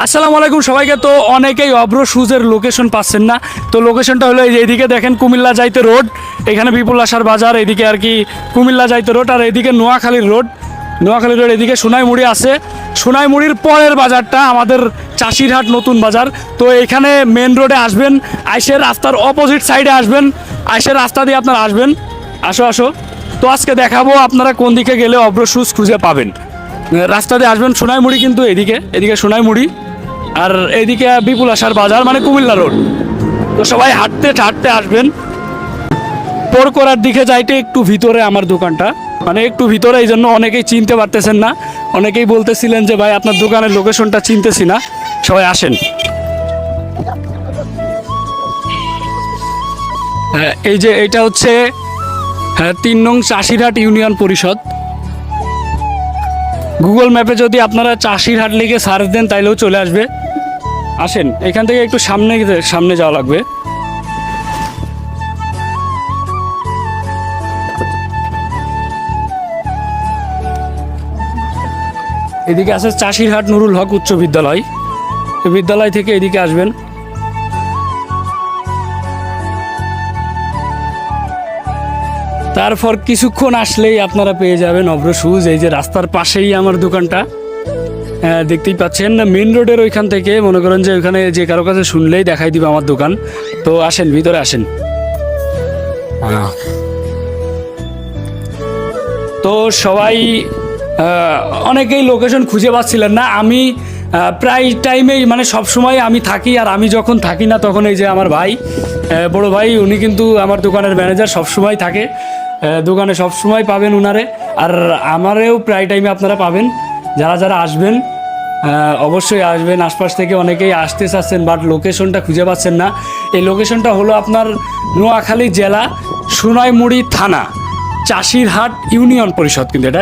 আসসালামু আলাইকুম সবাইকে। তো অনেকেই অভ্র শুজের লোকেশন পাচ্ছেন না, তো লোকেশনটা হলো এইদিকে দেখেন কুমিল্লা যাইতে রোড, এখানে বিপুল আশার বাজার, এদিকে আর কি কুমিল্লা যাইতে রোড, আর এদিকে নোয়াখালীর রোড, এদিকে সোনাইমুড়ি আছে। সোনাইমুড়ির পরের বাজারটা আমাদের চাষিরহাট নতুন বাজার। তো এখানে মেন রোডে আসবেন, আইসের রাস্তার অপোজিট সাইডে আসবেন, আইসের রাস্তা দিয়ে আপনারা আসবেন। আসো আসো। তো আজকে দেখাবো আপনারা কোন দিকে গেলে অভ্র শুজ খুঁজে পাবেন। রাস্তা দিয়ে আসবেন, সোনাইমুড়ি কিন্তু এদিকে সোনাইমুড়ি, আর এদিকে বিপুল আশার বাজার মানে কুমিল্লা রোড। তো সবাই হাঁটতে হাঁটতে আসবেন। পোরকরার দিকে যাইতে একটু ভিতরে আমার দোকানটা, মানে একটু ভিতরে, এই জন্য অনেকেই চিনতে পারতেছেন না, অনেকেই বলতেছিলেন যে ভাই আপনার দোকানের লোকেশনটা চিনতেছি না। সবাই আসেন। হ্যাঁ, এই যে এটা হচ্ছে ৩ নং চাষিরহাট ইউনিয়ন পরিষদ। গুগল ম্যাপে যদি আপনারা চাষিরহাট লিখে সার্চ দেন তাইলেও চলে আসবে। আসেন, এখান থেকে একটু সামনে যাওয়া লাগবে। এদিকে আছে চাষিরহাট নুরুল হক উচ্চ বিদ্যালয়, বিদ্যালয় থেকে এদিকে আসবেন। তারপর কিছুক্ষণ আসলেই আপনারা পেয়ে যাবেন অভ্র শুজ। এই যে রাস্তার পাশেই আমার দোকানটা, দেখতেই পাচ্ছেন না, মেন রোডের ওইখান থেকে মনে করেন যে ওইখানে যে কারো কাছে শুনলেই দেখাই দিবে আমার দোকান। তো আসেন, ভিতরে আসেন। তো সবাই অনেকেই লোকেশন খুঁজে পাচ্ছিলেন না। আমি প্রায় টাইমেই মানে সব সময় আমি থাকি, আর আমি যখন থাকি না তখন এই যে আমার ভাই, বড় ভাই, উনি কিন্তু আমার দোকানের ম্যানেজার, সব সময় থাকে দোকানে, সব সময় পাবেন উনারে। আর আমারেও প্রায় টাইমে আপনারা পাবেন। যারা যারা আসবেন অবশ্যই আসবেন। আশপাশ থেকে অনেকেই আসতে চাচ্ছেন বাট লোকেশনটা খুঁজে পাচ্ছেন না। এই লোকেশনটা হলো আপনার নোয়াখালী জেলা, সোনাইমুড়ি থানা, চাষিরহাট ইউনিয়ন পরিষদ কিন্তু এটা।